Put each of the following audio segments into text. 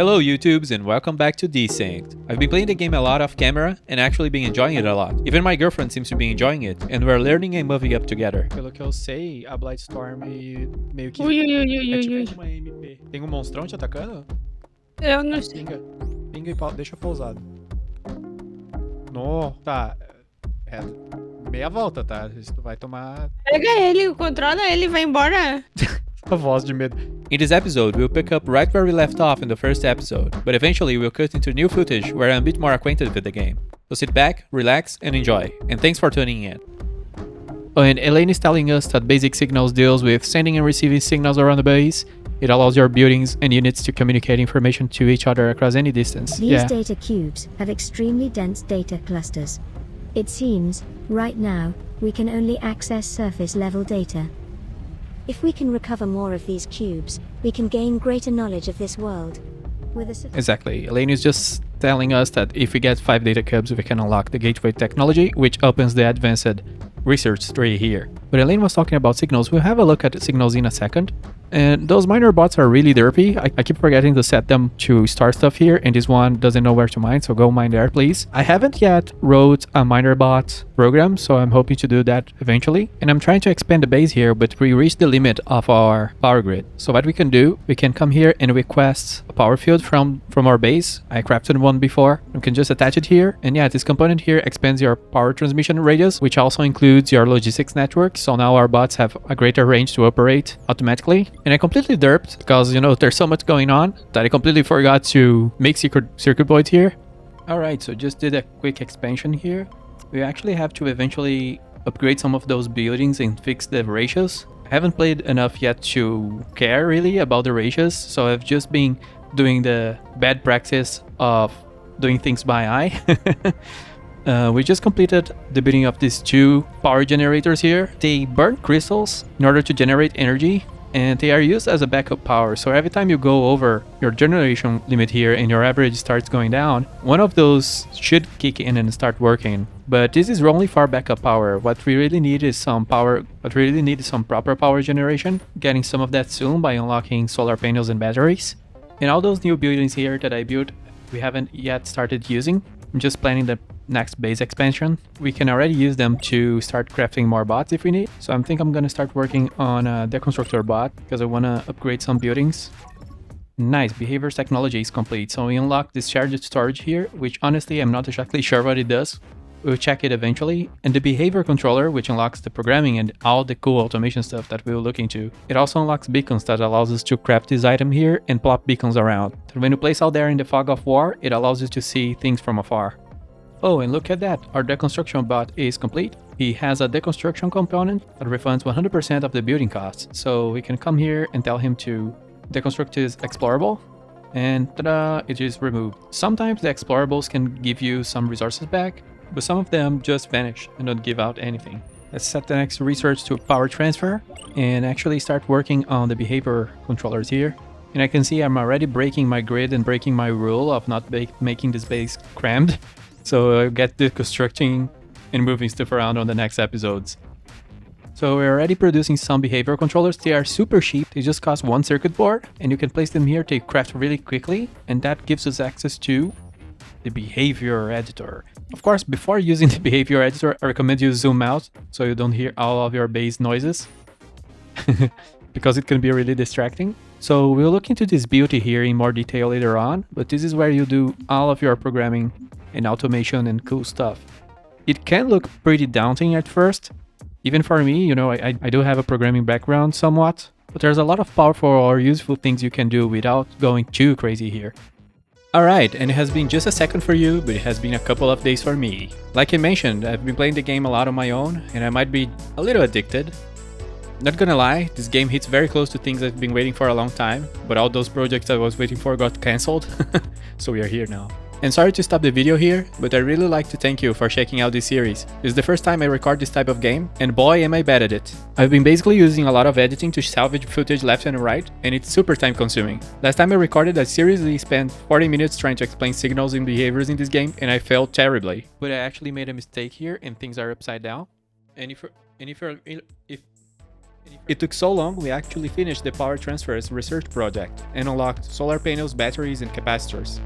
Hello YouTubes and welcome back to Desynced. I've been playing the game a lot off camera and actually been enjoying it a lot. Even my girlfriend seems to be enjoying it and we're learning and moving up together. Pelo que eu sei, a Blightstorm meio que é tipo uma MP. Tem um monstrão te atacando? Eu não sei. Pinga e deixa pausado. No, tá. É meia volta, tá? Tu vai tomar... Pega ele, controla ele, vai embora. A voz de medo. In this episode, we'll pick up right where we left off in the first episode, but eventually we'll cut into new footage where I'm a bit more acquainted with the game. So sit back, relax, and enjoy. And thanks for tuning in. Oh, and ELAIN is telling us that basic signals deals with sending and receiving signals around the base. It allows your buildings and units to communicate information to each other across any distance. These data cubes have extremely dense data clusters. It seems, right now, we can only access surface level data. If we can recover more of these cubes, we can gain greater knowledge of this world. Exactly. ELAIN is just telling us that if we get 5 data cubes, we can unlock the gateway technology, which opens the advanced research tree here. But ELAIN was talking about signals. We'll have a look at the signals in a second. And those miner bots are really derpy. I keep forgetting to set them to start stuff here, and this one doesn't know where to mine, so go mine there, please. I haven't yet wrote a miner bot program, so I'm hoping to do that eventually. And I'm trying to expand the base here, but we reached the limit of our power grid. So what we can do, we can come here and request a power field from our base. I crafted one before. We can just attach it here. And yeah, this component here expands your power transmission radius, which also includes your logistics network. So now our bots have a greater range to operate automatically. And I completely derped because, you know, there's so much going on that I completely forgot to make circuit boards here. Alright, so just did a quick expansion here. We actually have to eventually upgrade some of those buildings and fix the ratios. I haven't played enough yet to care really about the ratios, so I've just been doing the bad practice of doing things by eye. We just completed the building of these 2 power generators here. They burn crystals in order to generate energy, and they are used as a backup power. So every time you go over your generation limit here and your average starts going down, one of those should kick in and start working. But this is only for backup power. What we really need is some power. What we really need is some proper power generation. Getting some of that soon by unlocking solar panels and batteries. And all those new buildings here that I built, we haven't yet started using. I'm just planning the next base expansion. We can already use them to start crafting more bots if we need. So I think I'm gonna start working on a Deconstructor bot because I wanna upgrade some buildings. Nice, behaviors technology is complete. So we unlock this shared storage here, which honestly I'm not exactly sure what it does. We'll check it eventually. And the behavior controller, which unlocks the programming and all the cool automation stuff that we'll look into. It also unlocks beacons that allows us to craft this item here and plop beacons around. So when you place out there in the fog of war, it allows you to see things from afar. Oh, and look at that, our deconstruction bot is complete. He has a deconstruction component that refunds 100% of the building costs. So we can come here and tell him to deconstruct his explorable, and ta-da, it is removed. Sometimes the explorables can give you some resources back, but some of them just vanish and don't give out anything. Let's set the next research to power transfer and actually start working on the behavior controllers here. And I can see I'm already breaking my grid and breaking my rule of not making this base crammed. So I'll get deconstructing and moving stuff around on the next episodes. So we're already producing some behavior controllers. They are super cheap. They just cost 1 circuit board and you can place them here to craft really quickly. And that gives us access to the behavior editor. Of course, before using the behavior editor, I recommend you zoom out so you don't hear all of your base noises because it can be really distracting. So we'll look into this beauty here in more detail later on, but this is where you do all of your programming and automation and cool stuff. It can look pretty daunting at first. Even for me, you know, I do have a programming background somewhat, but there's a lot of powerful or useful things you can do without going too crazy here. Alright, and it has been just a second for you, but it has been a couple of days for me. Like I mentioned, I've been playing the game a lot on my own, and I might be a little addicted. Not gonna lie, this game hits very close to things I've been waiting for a long time, but all those projects I was waiting for got cancelled, so we are here now. And sorry to stop the video here, but I really like to thank you for checking out this series. This is the first time I record this type of game, and boy am I bad at it. I've been basically using a lot of editing to salvage footage left and right, and it's super time consuming. Last time I recorded, I seriously spent 40 minutes trying to explain signals and behaviors in this game, and I failed terribly. But I actually made a mistake here, and things are upside down. And if It took so long, we actually finished the power transfers research project and unlocked solar panels, batteries, and capacitors.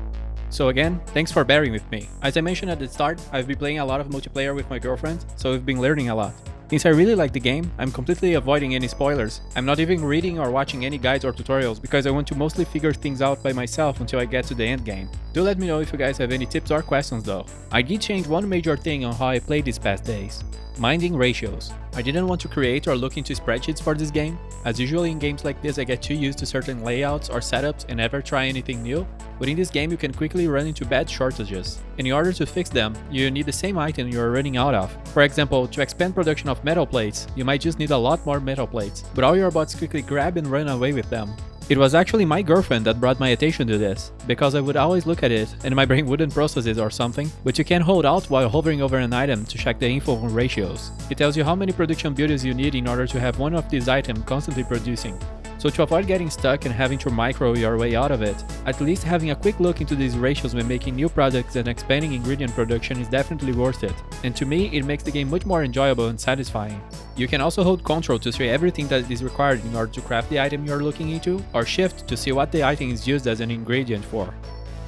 So again, thanks for bearing with me. As I mentioned at the start, I've been playing a lot of multiplayer with my girlfriend, so we've been learning a lot. Since I really like the game, I'm completely avoiding any spoilers. I'm not even reading or watching any guides or tutorials because I want to mostly figure things out by myself until I get to the end game. Do let me know if you guys have any tips or questions though. I did change one major thing on how I played these past days. Minding ratios. I didn't want to create or look into spreadsheets for this game, as usually in games like this I get too used to certain layouts or setups and never try anything new, but in this game you can quickly run into bad shortages, and in order to fix them, you need the same item you are running out of. For example, to expand production of metal plates, you might just need a lot more metal plates, but all your bots quickly grab and run away with them. It was actually my girlfriend that brought my attention to this, because I would always look at it and my brain wouldn't process it or something, but you can hold Alt while hovering over an item to check the info on ratios. It tells you how many production builders you need in order to have one of these items constantly producing. So to avoid getting stuck and having to micro your way out of it, at least having a quick look into these ratios when making new products and expanding ingredient production is definitely worth it. And to me, it makes the game much more enjoyable and satisfying. You can also hold Ctrl to see everything that is required in order to craft the item you are looking into, or Shift to see what the item is used as an ingredient for.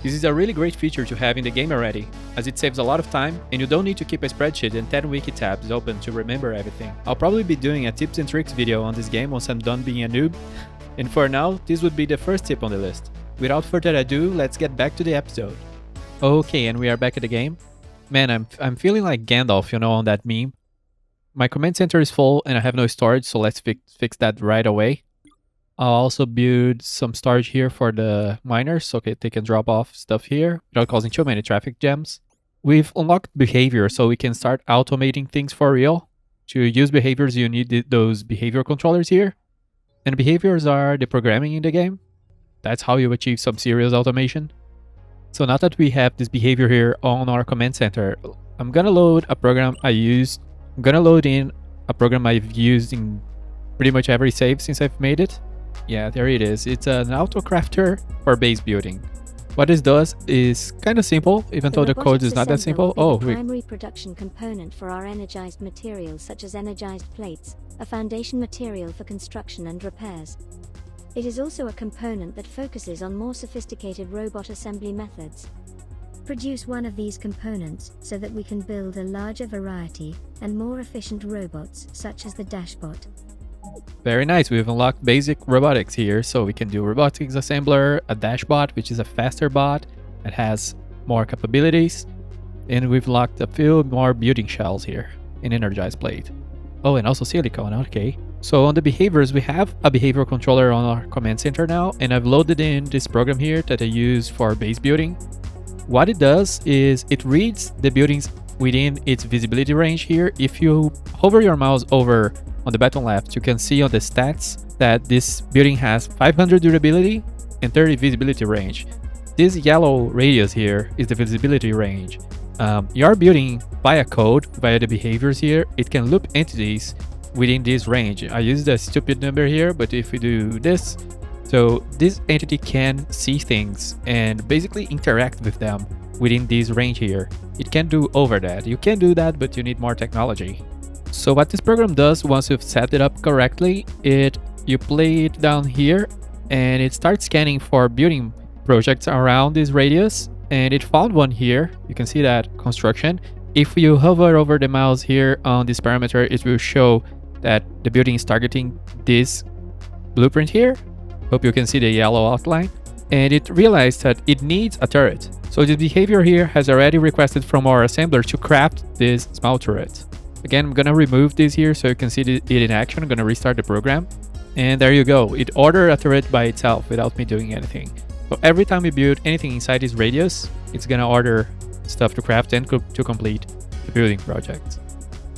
This is a really great feature to have in the game already, as it saves a lot of time and you don't need to keep a spreadsheet and 10 wiki tabs open to remember everything. I'll probably be doing a tips and tricks video on this game once I'm done being a noob, and for now, this would be the first tip on the list. Without further ado, let's get back to the episode. Okay, and we are back at the game. Man, I'm feeling like Gandalf, you know, on that meme. My command center is full and I have no storage, so let's fix that right away. I'll also build some storage here for the miners, so they can drop off stuff here without causing too many traffic jams. We've unlocked behavior, so we can start automating things for real. To use behaviors, you need those behavior controllers here. And behaviors are the programming in the game. That's how you achieve some serious automation. So now that we have this behavior here on our command center, I'm gonna load a program I used. I'm gonna load in a program I've used in pretty much every save since I've made it. Yeah, there it is. It's an AutoCrafter for base building. What this does is kind of simple, even though the code is not that simple. Oh, wait. Primary production component for our energized materials such as energized plates, a foundation material for construction and repairs. It is also a component that focuses on more sophisticated robot assembly methods. Produce one of these components so that we can build a larger variety and more efficient robots such as the Dashbot. Very nice, we've unlocked basic robotics here, so we can do robotics assembler, a Dashbot, which is a faster bot that has more capabilities, and we've locked a few more building shells here, an energized plate. Oh, and also silicone, okay. So on the behaviors, we have a behavior controller on our command center now, and I've loaded in this program here that I use for base building. What it does is it reads the buildings within its visibility range here. If you hover your mouse over on the bottom left, you can see on the stats that this building has 500 durability and 30 visibility range. This yellow radius here is the visibility range. Your building via code, via the behaviors here, it can loop entities within this range. I used a stupid number here, but if we do this, so this entity can see things and basically interact with them within this range here. It can do over that. You can do that, but you need more technology. So what this program does, once you've set it up correctly, you play it down here and it starts scanning for building projects around this radius, and it found one here. You can see that construction. If you hover over the mouse here on this parameter, it will show that the building is targeting this blueprint here. Hope you can see the yellow outline. And it realized that it needs a turret. So this behavior here has already requested from our assembler to craft this small turret. Again, I'm gonna remove this here so you can see it in action. I'm gonna restart the program. And there you go. It ordered a turret by itself without me doing anything. So every time we build anything inside this radius, it's gonna order stuff to craft and to complete the building project.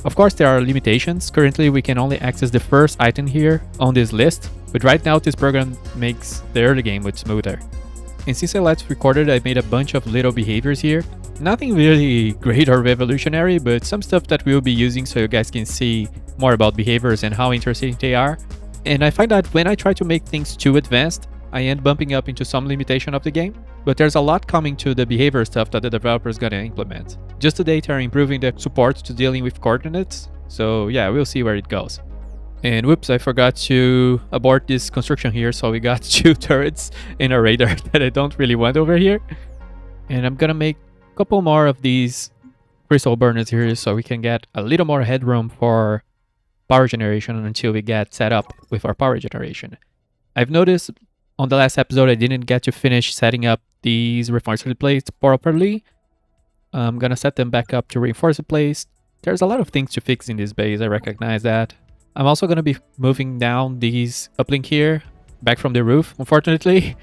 Of course, there are limitations. Currently, we can only access the first item here on this list, but right now this program makes the early game much smoother. And since I last recorded, I made a bunch of little behaviors here. Nothing really great or revolutionary, but some stuff that we'll be using so you guys can see more about behaviors and how interesting they are. And I find that when I try to make things too advanced, I end bumping up into some limitation of the game. But there's a lot coming to the behavior stuff that the developer is gonna implement. Just today they're improving the support to dealing with coordinates, so yeah, we'll see where it goes. And whoops, I forgot to abort this construction here, so we got 2 turrets in a radar that I don't really want over here. And I'm gonna make a couple more of these crystal burners here so we can get a little more headroom for power generation until we get set up with our power generation. I've noticed on the last episode I didn't get to finish setting up these reinforced plates properly. I'm gonna set them back up to reinforced plates. There's a lot of things to fix in this base, I recognize that. I'm also gonna be moving down these uplink here, back from the roof, unfortunately.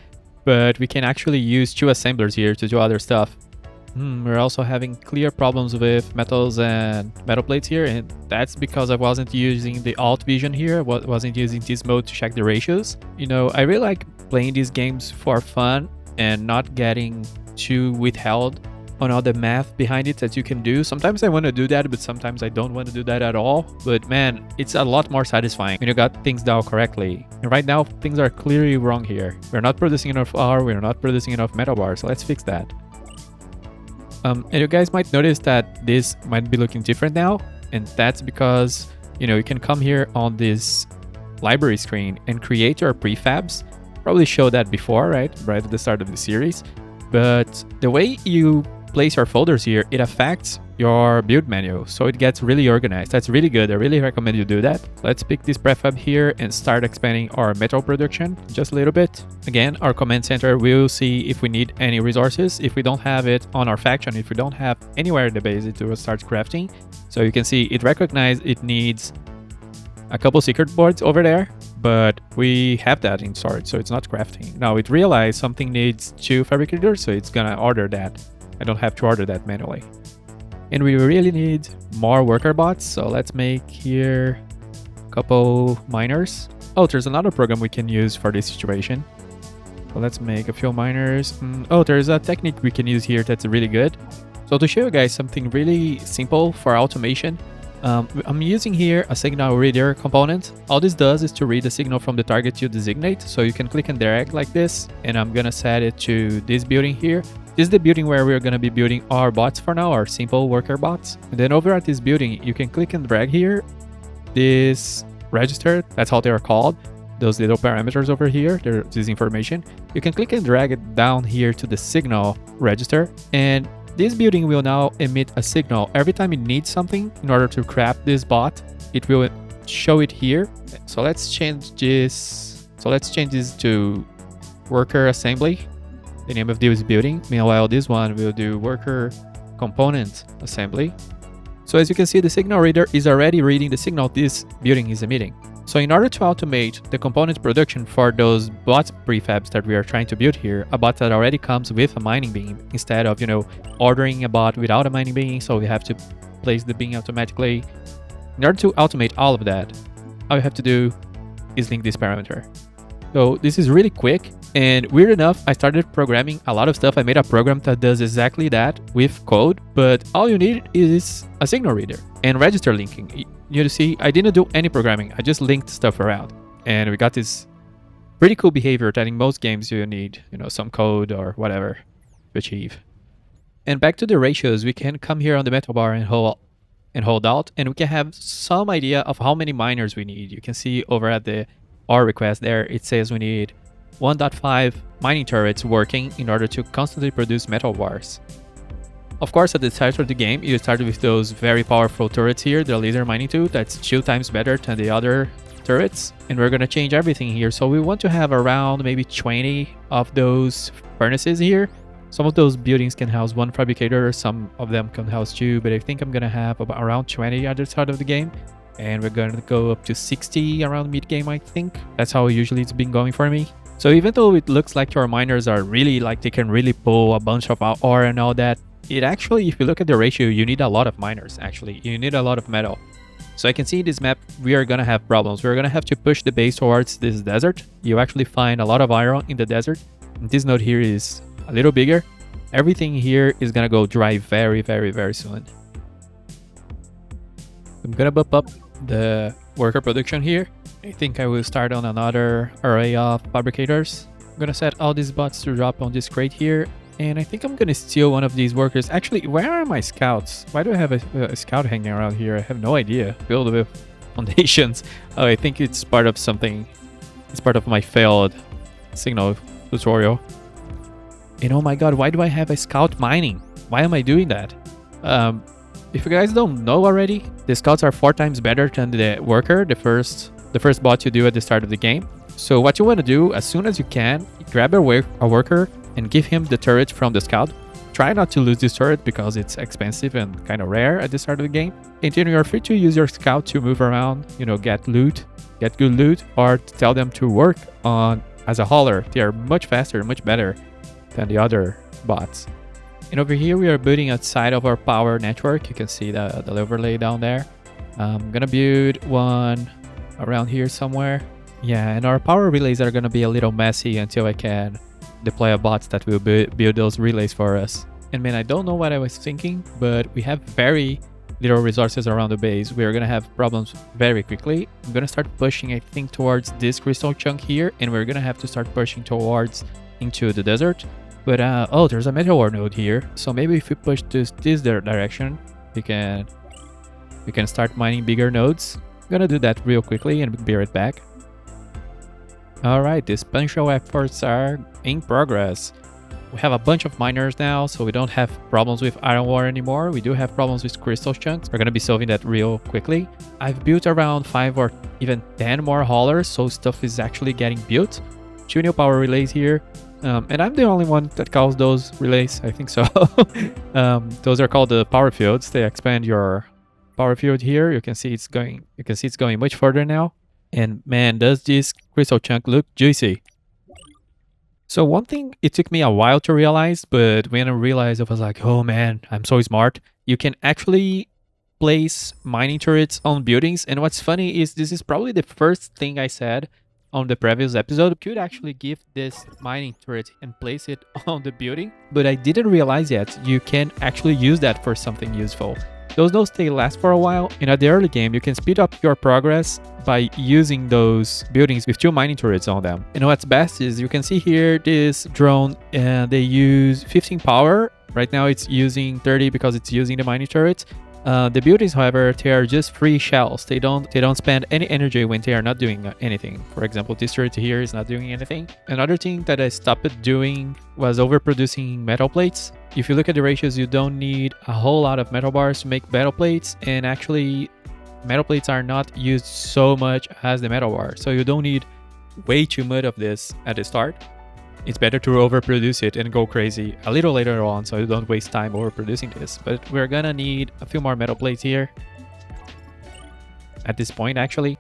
But we can actually use 2 assemblers here to do other stuff. We're also having clear problems with metals and metal plates here, and that's because I wasn't using the alt vision here, wasn't using this mode to check the ratios. You know, I really like playing these games for fun and not getting too withheld on all the math behind it that you can do. Sometimes I want to do that, but sometimes I don't want to do that at all. But man, it's a lot more satisfying when you got things down correctly. And right now, things are clearly wrong here. We're not producing enough ore, we're not producing enough metal bars, so let's fix that. And you guys might notice that this might be looking different now, and that's because, you know, you can come here on this library screen and create your prefabs. Probably showed that before, right at the start of the series. But the way you place your folders here, it affects your build menu, so it gets really organized. That's really good. I really recommend you do that. Let's pick this prefab here and start expanding our metal production just a little bit. Again, our command center will see if we need any resources. If we don't have it on our faction, if we don't have anywhere in the base, it will start crafting. So you can see it recognizes it needs a couple secret boards over there, but we have that in storage, so it's not crafting. Now it realized something needs 2 fabricators, so it's gonna order that. I don't have to order that manually. And we really need more worker bots, so let's make here a couple miners. Oh, there's another program we can use for this situation. So let's make a few miners. Oh, there's a technique we can use here that's really good. So to show you guys something really simple for automation, I'm using here a signal reader component. All this does is to read the signal from the target you designate. So you can click and drag like this, and I'm gonna set it to this building here. This is the building where we're gonna be building our bots for now, our simple worker bots. And then over at this building, you can click and drag here this register, that's how they are called. Those little parameters over here, there's this information. You can click and drag it down here to the signal register, and this building will now emit a signal every time it needs something in order to craft this bot. It will show it here. So let's change this. So let's change this to worker assembly, the name of this building. Meanwhile, this one will do worker component assembly. So as you can see, the signal reader is already reading the signal this building is emitting. So in order to automate the component production for those bot prefabs that we are trying to build here, a bot that already comes with a mining beam, instead of, you know, ordering a bot without a mining beam, so we have to place the beam automatically. In order to automate all of that, all you have to do is link this parameter. So this is really quick, and weird enough, I started programming a lot of stuff. I made a program that does exactly that with code, but all you need is a signal reader and register linking. You see, I didn't do any programming. I just linked stuff around, and we got this pretty cool behavior that in most games you need, you know, some code or whatever to achieve. And back to the ratios, we can come here on the metal bar and hold Alt, and we can have some idea of how many miners we need. You can see over at the R request there, it says we need 1.5 mining turrets working in order to constantly produce metal bars. Of course, at the start of the game, you start with those very powerful turrets here, the laser mining tool, that's 2 times better than the other turrets. And we're gonna change everything here. So we want to have around maybe 20 of those furnaces here. Some of those buildings can house 1 fabricator, some of them can house 2, but I think I'm gonna have about around 20 at the start of the game. And we're gonna go up to 60 around mid-game, I think. That's how usually it's been going for me. So even though it looks like your miners are really, like, they can really pull a bunch of ore and all that, it actually, if you look at the ratio, you need a lot of miners, actually. You need a lot of metal. So I can see in this map, we are gonna have problems. We're gonna have to push the base towards this desert. You actually find a lot of iron in the desert. And this node here is a little bigger. Everything here is gonna go dry very, very, very soon. I'm gonna bump up the worker production here. I think I will start on another array of fabricators. I'm gonna set all these bots to drop on this crate here. And I think I'm gonna steal one of these workers. Actually, where are my scouts? Why do I have a scout hanging around here? I have no idea. Filled with foundations. Oh, I think it's part of something. It's part of my failed signal tutorial. And oh my god, why do I have a scout mining? Why am I doing that? If you guys don't know already, the scouts are 4 times better than the worker, the first bot you do at the start of the game. So what you want to do, as soon as you can, grab a worker and give him the turret from the scout. Try not to lose this turret because it's expensive and kind of rare at the start of the game. And then you're free to use your scout to move around, you know, get loot, get good loot, or tell them to work on as a hauler. They are much faster, much better than the other bots. And over here we are building outside of our power network. You can see the overlay down there. I'm gonna build one around here somewhere. Yeah, and our power relays are gonna be a little messy until I can deploy a bot that will build those relays for us. And man, I don't know what I was thinking, but we have very little resources around the base. We are gonna have problems very quickly. I'm gonna start pushing, I think, towards this crystal chunk here, and we're gonna have to start pushing towards into the desert. But oh, there's a meteor node here, so maybe if we push this direction, we can start mining bigger nodes. I'm gonna do that real quickly and be right back. Alright, these punctual efforts are in progress. We have a bunch of miners now, so we don't have problems with iron ore anymore. We do have problems with crystal chunks. We're gonna be solving that real quickly. I've built around 5 or even 10 more haulers, so stuff is actually getting built. 2 new power relays here. And I'm the only one that calls those relays, I think so. Those are called the power fields. They expand your power field here. You can see it's going much further now. And man, does this crystal chunk look juicy. So one thing it took me a while to realize, but when I realized, I was like, oh man, I'm so smart. You can actually place mining turrets on buildings. And what's funny is this is probably the first thing I said on the previous episode. You could actually give this mining turret and place it on the building, but I didn't realize yet you can actually use that for something useful. Those nodes, they last for a while, and at the early game you can speed up your progress by using those buildings with 2 mining turrets on them. And what's best is you can see here this drone, and they use 15 power. Right now it's using 30 because it's using the mining turrets. The buildings, however, they are just free shells. They don't spend any energy when they are not doing anything. For example, this turret here is not doing anything. Another thing that I stopped doing was overproducing metal plates. If you look at the ratios, you don't need a whole lot of metal bars to make metal plates, and actually metal plates are not used so much as the metal bar. So you don't need way too much of this at the start. It's better to overproduce it and go crazy a little later on, so you don't waste time overproducing this. But we're gonna need a few more metal plates here at this point, actually.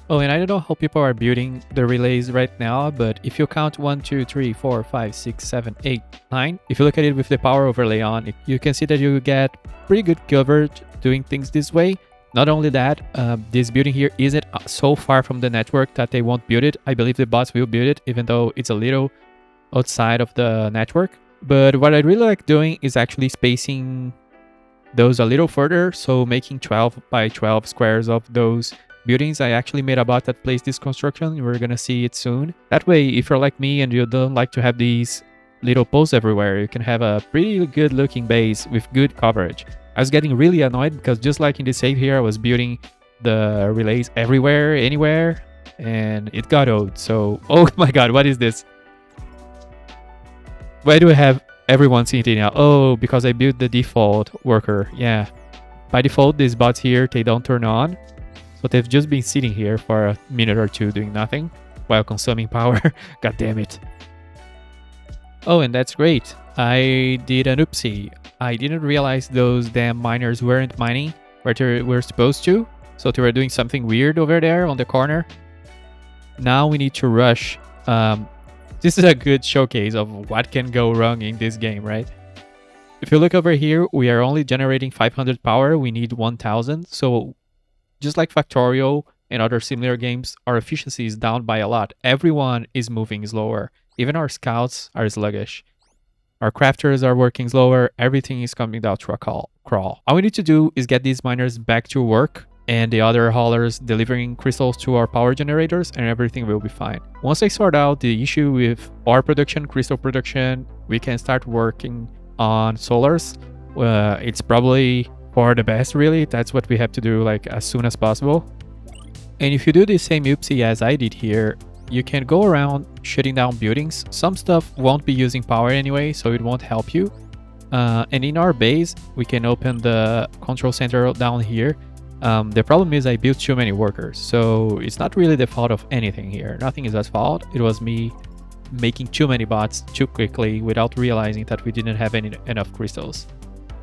Oh, and I don't know how people are building the relays right now, but if you count 1, 2, 3, 4, 5, 6, 7, 8, 9, if you look at it with the power overlay on, you can see that you get pretty good coverage doing things this way. Not only that, this building here isn't so far from the network that they won't build it. I believe the bots will build it, even though it's a little outside of the network. But what I really like doing is actually spacing those a little further, so making 12 by 12 squares of those buildings. I actually made a bot that plays this construction. We're gonna see it soon. That way, if you're like me and you don't like to have these little posts everywhere, you can have a pretty good looking base with good coverage. I was getting really annoyed because just like in the save here, I was building the relays everywhere, anywhere, and it got old. So, oh my god, what is this? Why do I have everyone sitting now? Oh, because I built the default worker. Yeah. By default, these bots here, they don't turn on. So they've just been sitting here for a minute or two doing nothing while consuming power. God damn it. Oh, and that's great. I did an oopsie. I didn't realize those damn miners weren't mining where they were supposed to. So they were doing something weird over there on the corner. Now we need to rush. This is a good showcase of what can go wrong in this game, right? If you look over here, we are only generating 500 power. We need 1000. So just like Factorio and other similar games, our efficiency is down by a lot. Everyone is moving slower. Even our scouts are sluggish. Our crafters are working slower. Everything is coming down to a crawl. All we need to do is get these miners back to work and the other haulers delivering crystals to our power generators, and everything will be fine. Once I sort out the issue with ore production, crystal production, we can start working on solars. It's probably for the best, really. That's what we have to do like as soon as possible. And if you do the same oopsie as I did here, you can go around shutting down buildings. Some stuff won't be using power anyway, so it won't help you. And in our base, we can open the control center down here. The problem is I built too many workers, so it's not really the fault of anything here. Nothing is at fault. It was me making too many bots too quickly without realizing that we didn't have enough crystals.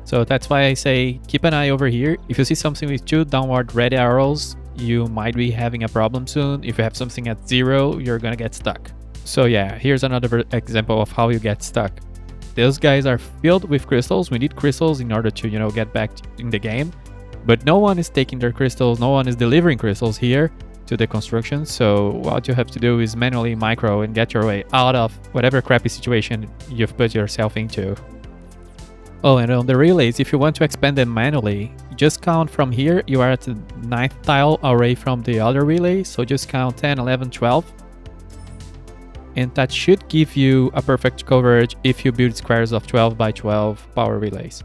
So that's why I say keep an eye over here. If you see something with 2 downward red arrows, you might be having a problem soon. If you have something at 0, you're gonna get stuck. So yeah, here's another example of how you get stuck. Those guys are filled with crystals. We need crystals in order to, you know, get back in the game. But no one is taking their crystals, no one is delivering crystals here to the construction. So what you have to do is manually micro and get your way out of whatever crappy situation you've put yourself into. Oh, and on the relays, if you want to expand them manually, just count from here. You are at the 9th tile away from the other relay. So just count 10, 11, 12. And that should give you a perfect coverage if you build squares of 12 by 12 power relays.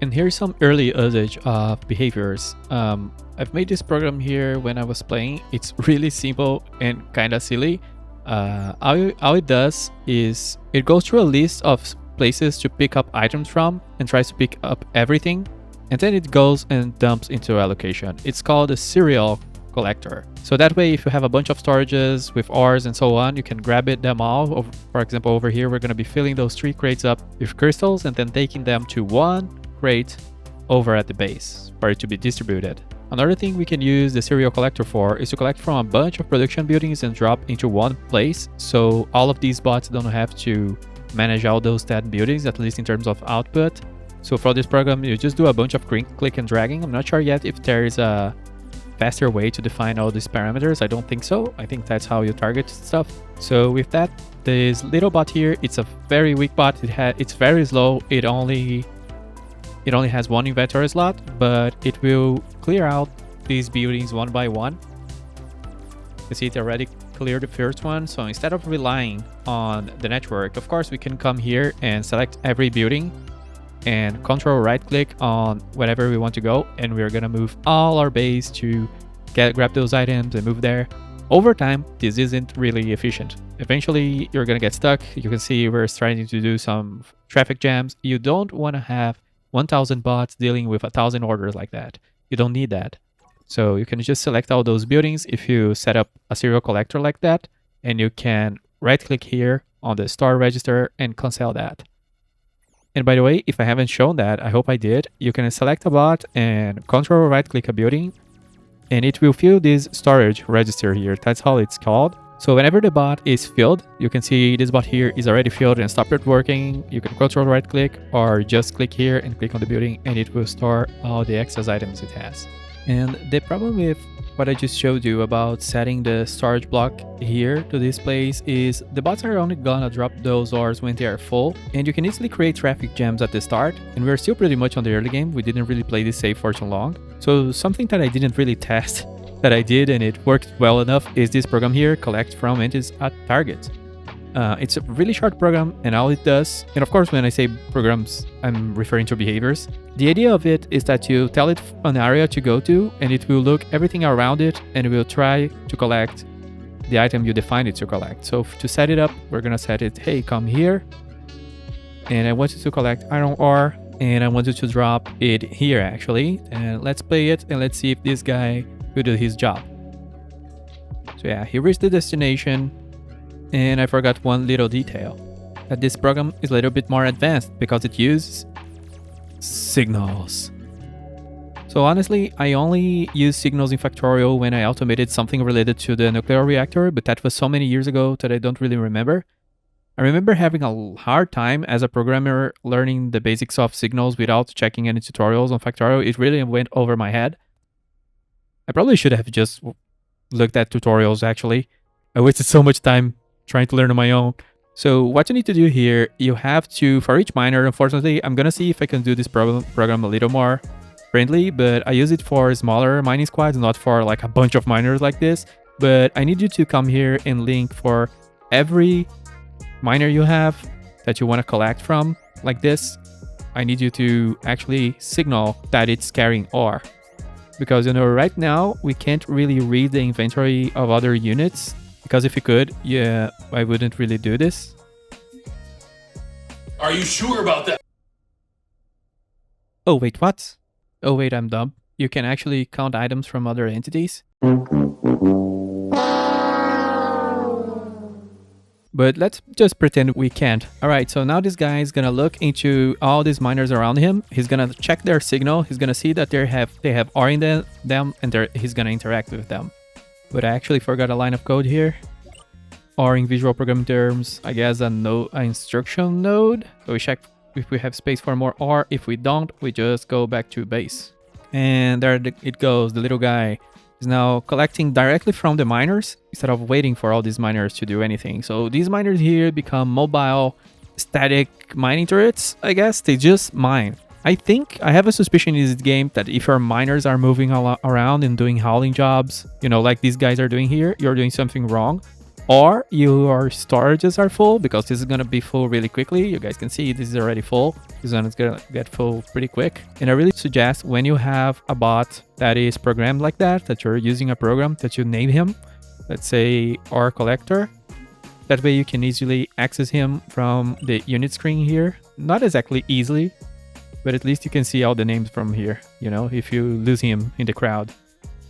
And here's some early usage of behaviors. I've made this program here when I was playing. It's really simple and kind of silly. All it does is it goes through a list of places to pick up items from and tries to pick up everything. And then it goes and dumps into a location. It's called a serial collector. So that way, if you have a bunch of storages with ores and so on, you can grab them all. For example, over here, we're going to be filling those 3 crates up with crystals and then taking them to 1 crate over at the base for it to be distributed. Another thing we can use the serial collector for is to collect from a bunch of production buildings and drop into one place. So all of these bots don't have to manage all those 10 buildings, at least in terms of output. So for this program, you just do a bunch of click and dragging. I'm not sure yet if there is a faster way to define all these parameters. I don't think so. I think that's how you target stuff. So with that, this little bot here, it's a very weak bot. It's very slow. It only has 1 inventory slot, but it will clear out these buildings one by one. You see it already cleared the first one. So instead of relying on the network, of course, we can come here and select every building and control right click on wherever we want to go. And we're going to move all our base to grab those items and move there. Over time, this isn't really efficient. Eventually, you're going to get stuck. You can see we're starting to do some traffic jams. You don't want to have 1,000 bots dealing with 1,000 orders like that. You don't need that. So you can just select all those buildings if you set up a serial collector like that, and you can right click here on the store register and cancel that. And by the way, if I haven't shown that, I hope I did, you can select a bot and control right click a building, and it will fill this storage register here. That's how it's called. So whenever the bot is filled, you can see this bot here is already filled and stopped working. You can control right click or just click here and click on the building, and it will store all the excess items it has. And the problem with what I just showed you about setting the storage block here to this place is the bots are only gonna drop those ores when they are full, and you can easily create traffic jams at the start. And we're still pretty much on the early game. We didn't really play this safe for too long. So something that I didn't really test that I did and it worked well enough is this program here, collect from entities at target. It's a really short program, and all it does, and of course when I say programs, I'm referring to behaviors. The idea of it is that you tell it an area to go to, and it will look everything around it, and it will try to collect the item you define it to collect. So to set it up, we're gonna set it, hey, come here, and I want you to collect iron ore, and I want you to drop it here actually. And let's play it, and let's see if this guy will do his job. So yeah, he reached the destination. And I forgot one little detail, that this program is a little bit more advanced because it uses signals. So honestly, I only use signals in Factorio when I automated something related to the nuclear reactor, but that was so many years ago that I don't really remember. I remember having a hard time as a programmer learning the basics of signals without checking any tutorials on Factorio. It really went over my head. I probably should have just looked at tutorials actually. I wasted so much time trying to learn on my own. So what you need to do here, you have to, for each miner, unfortunately, I'm gonna see if I can do this program a little more friendly, but I use it for smaller mining squads, not for like a bunch of miners like this. But I need you to come here and link for every miner you have that you want to collect from, like this. I need you to actually signal that it's carrying ore. Because, you know, right now, we can't really read the inventory of other units. Because if you could, yeah, I wouldn't really do this. Are you sure about that? Oh, wait, what? Oh, wait, I'm dumb. You can actually count items from other entities. But let's just pretend we can't. All right, so now this guy is gonna look into all these miners around him. He's gonna check their signal. He's gonna see that they have ore in them, and he's gonna interact with them. But I actually forgot a line of code here. Or in visual programming terms, I guess an instruction node. So we check if we have space for more ore. If we don't, we just go back to base. And there it goes. The little guy is now collecting directly from the miners instead of waiting for all these miners to do anything. So these miners here become mobile, static mining turrets, I guess. They just mine. I think I have a suspicion in this game that if your miners are moving around and doing hauling jobs, you know, like these guys are doing here, you're doing something wrong. Or your storages are full, because this is going to be full really quickly. You guys can see this is already full. This one is going to get full pretty quick. And I really suggest when you have a bot that is programmed like that you're using a program, that you name him, let's say ore collector. That way you can easily access him from the unit screen here. Not exactly easily, but at least you can see all the names from here, you know, if you lose him in the crowd.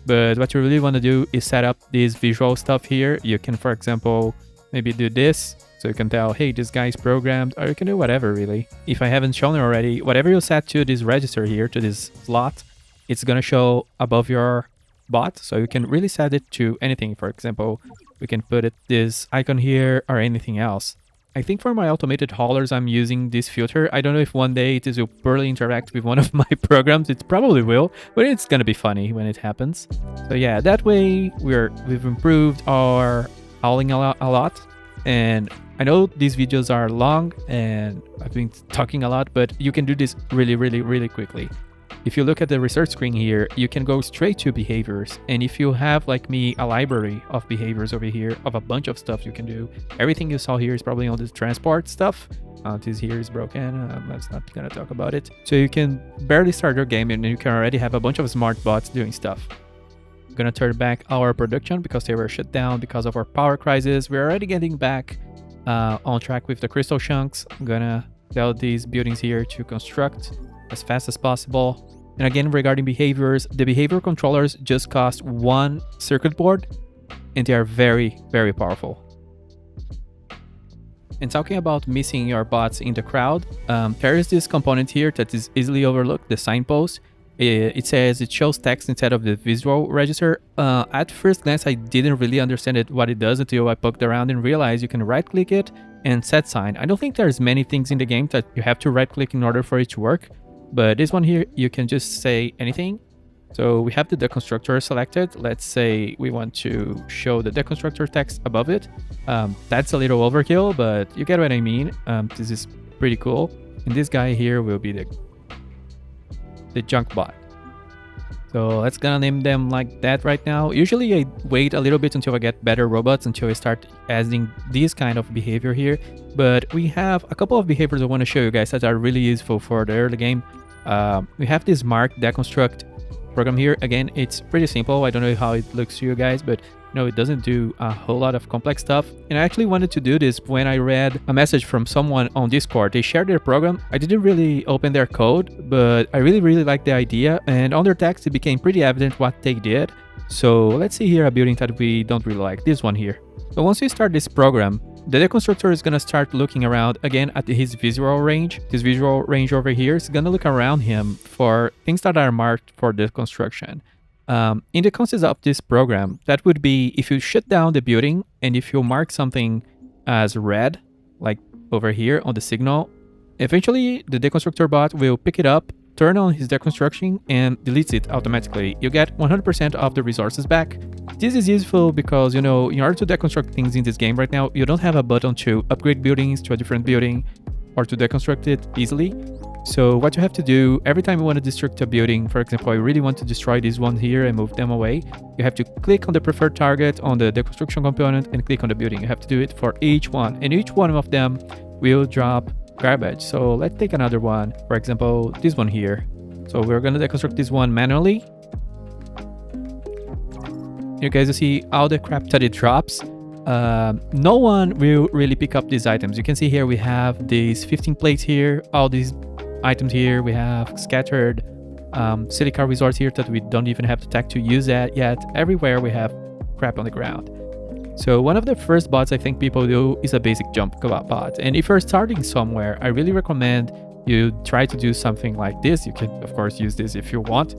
But what you really want to do is set up this visual stuff here. You can, for example, maybe do this. So you can tell, hey, this guy is programmed, or you can do whatever really. If I haven't shown it already, whatever you set to this register here, to this slot, it's going to show above your bot. So you can really set it to anything. For example, we can put this icon here or anything else. I think for my automated haulers, I'm using this filter. I don't know if one day it will poorly interact with one of my programs. It probably will, but it's gonna be funny when it happens. So yeah, that way we've improved our hauling a lot. And I know these videos are long and I've been talking a lot, but you can do this really quickly. If you look at the research screen here, you can go straight to behaviors. And if you have, like me, a library of behaviors over here of a bunch of stuff you can do, everything you saw here is probably on the transport stuff. This here is broken. That's not gonna talk about it. So you can barely start your game and you can already have a bunch of smart bots doing stuff. I'm gonna turn back our production because they were shut down because of our power crisis. We're already getting back on track with the crystal chunks. I'm gonna tell these buildings here to construct as fast as possible. And again, regarding behaviors, the behavior controllers just cost 1 circuit board and they are very powerful. And talking about missing your bots in the crowd, there is this component here that is easily overlooked, the signpost. It says it shows text instead of the visual register. At first glance, I didn't really understand what it does until I poked around and realized you can right click it and set sign. I don't think there's many things in the game that you have to right click in order for it to work. But this one here, you can just say anything. So we have the Deconstructor selected. Let's say we want to show the Deconstructor text above it. That's a little overkill, but you get what I mean. This is pretty cool. And this guy here will be the junk bot. So let's gonna name them like that right now. Usually I wait a little bit until I get better robots, until I start adding this kind of behavior here. But we have a couple of behaviors I want to show you guys that are really useful for the early game. We have this Mark Deconstruct program here. Again, it's pretty simple. I don't know how it looks to you guys, but no, it doesn't do a whole lot of complex stuff. And I actually wanted to do this when I read a message from someone on Discord. They shared their program. I didn't really open their code, but I really liked the idea. And on their text, it became pretty evident what they did. So let's see here a building that we don't really like, this one here. So once you start this program, the Deconstructor is going to start looking around again at his visual range. This visual range over here is going to look around him for things that are marked for deconstruction. In the context of this program, that would be if you shut down the building and if you mark something as red, like over here on the signal, eventually the Deconstructor bot will pick it up, turn on his deconstruction, and deletes it automatically. You get 100% of the resources back. This is useful because, you know, in order to deconstruct things in this game right now, you don't have a button to upgrade buildings to a different building or to deconstruct it easily. So what you have to do every time you want to deconstruct a building, for example, I really want to destroy this one here and move them away, you have to click on the preferred target on the deconstruction component and click on the building. You have to do it for each one, and each one of them will drop garbage. So let's take another one. For example, this one here. So we're gonna deconstruct this one manually. You guys will see all the crap that it drops. No one will really pick up these items. You can see here we have these 15 plates here, all these items here. We have scattered silica resource here that we don't even have the tech to use that yet. Everywhere we have crap on the ground. So one of the first bots I think people do is a basic jump bot. And if you're starting somewhere, I really recommend you try to do something like this. You can of course use this if you want.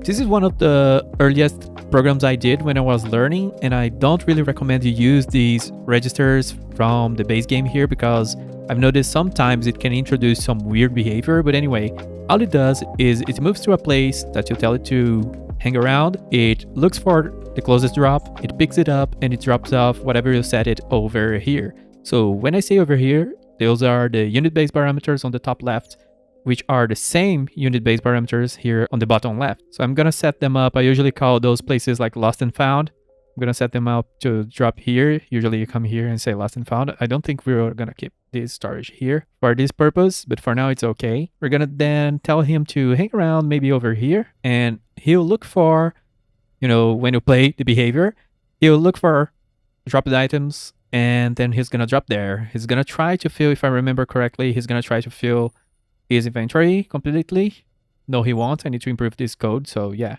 This is one of the earliest programs I did when I was learning, and I don't really recommend you use these registers from the base game here because I've noticed sometimes it can introduce some weird behavior. But anyway, all it does is it moves to a place that you tell it to hang around. It looks for the closest drop, it picks it up, and it drops off whatever you set it over here. So when I say over here, those are the unit base parameters on the top left, which are the same unit base parameters here on the bottom left. So I'm gonna set them up. I usually call those places like lost and found. I'm gonna set them up to drop here. Usually you come here and say lost and found. I don't think we're gonna keep this storage here for this purpose, but for now it's okay. We're gonna then tell him to hang around maybe over here, and he'll look for, you know, when you play the behavior, he'll look for dropped items, and then he's gonna drop there. He's gonna try to fill, if I remember correctly, he's gonna try to fill his inventory completely. No, he won't. I need to improve this code. So yeah,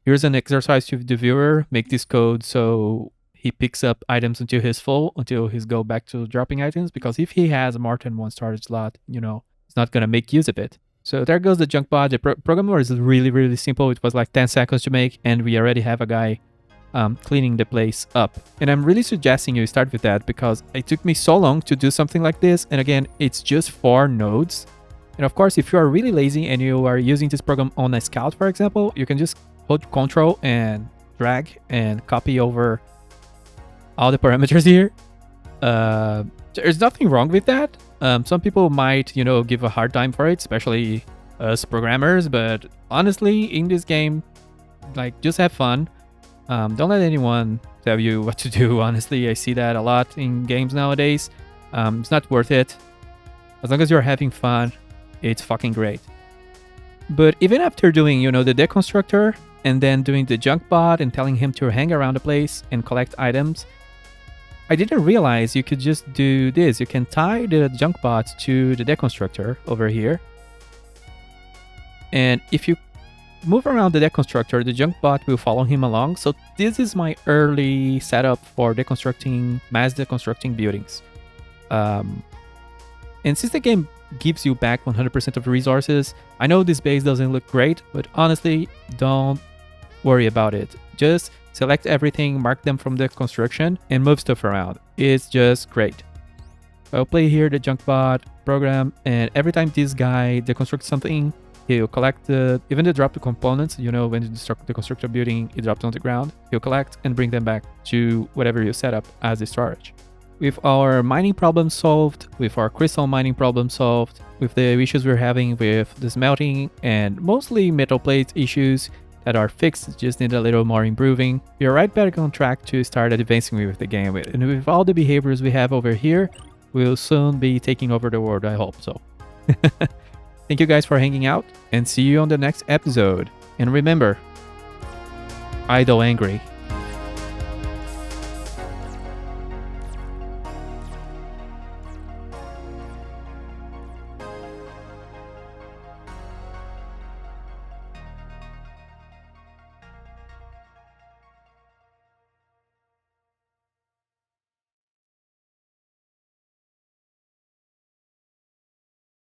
here's an exercise to the viewer. Make this code so he picks up items until he's full, until he's go back to dropping items, because if he has more than one storage slot, you know, it's not gonna make use of it. So there goes the junk bot. The program was really simple. It was like 10 seconds to make, and we already have a guy cleaning the place up. And I'm really suggesting you start with that because it took me so long to do something like this. And again, it's just 4 nodes. And of course, if you are really lazy and you are using this program on a scout, for example, you can just hold Ctrl and drag and copy over all the parameters here. There's nothing wrong with that. Some people might, you know, give a hard time for it, especially us programmers. But honestly, in this game, like, just have fun. Don't let anyone tell you what to do. Honestly, I see that a lot in games nowadays. It's not worth it. As long as you're having fun, it's fucking great. But even after doing, you know, the Deconstructor and then doing the junk bot and telling him to hang around the place and collect items, I didn't realize you could just do this. You can tie the junk bot to the Deconstructor over here. And if you move around the Deconstructor, the junk bot will follow him along. So this is my early setup for mass deconstructing buildings. And since the game gives you back 100% of the resources, I know this base doesn't look great, but honestly, don't worry about it. Just select everything, mark them from the construction, and move stuff around. It's just great. I'll play here the junk bot program, and every time this guy deconstructs something, he'll collect even the dropped components. You know, when you deconstruct a building, it drops on the ground. He'll collect and bring them back to whatever you set up as the storage. With our mining problem solved, with our crystal mining problem solved, with the issues we're having with the smelting and mostly metal plate issues that are fixed, just need a little more improving, we are right back on track to start advancing with the game. And with all the behaviors we have over here, we'll soon be taking over the world, I hope so. Thank you guys for hanging out, and see you on the next episode. And remember, idle angry.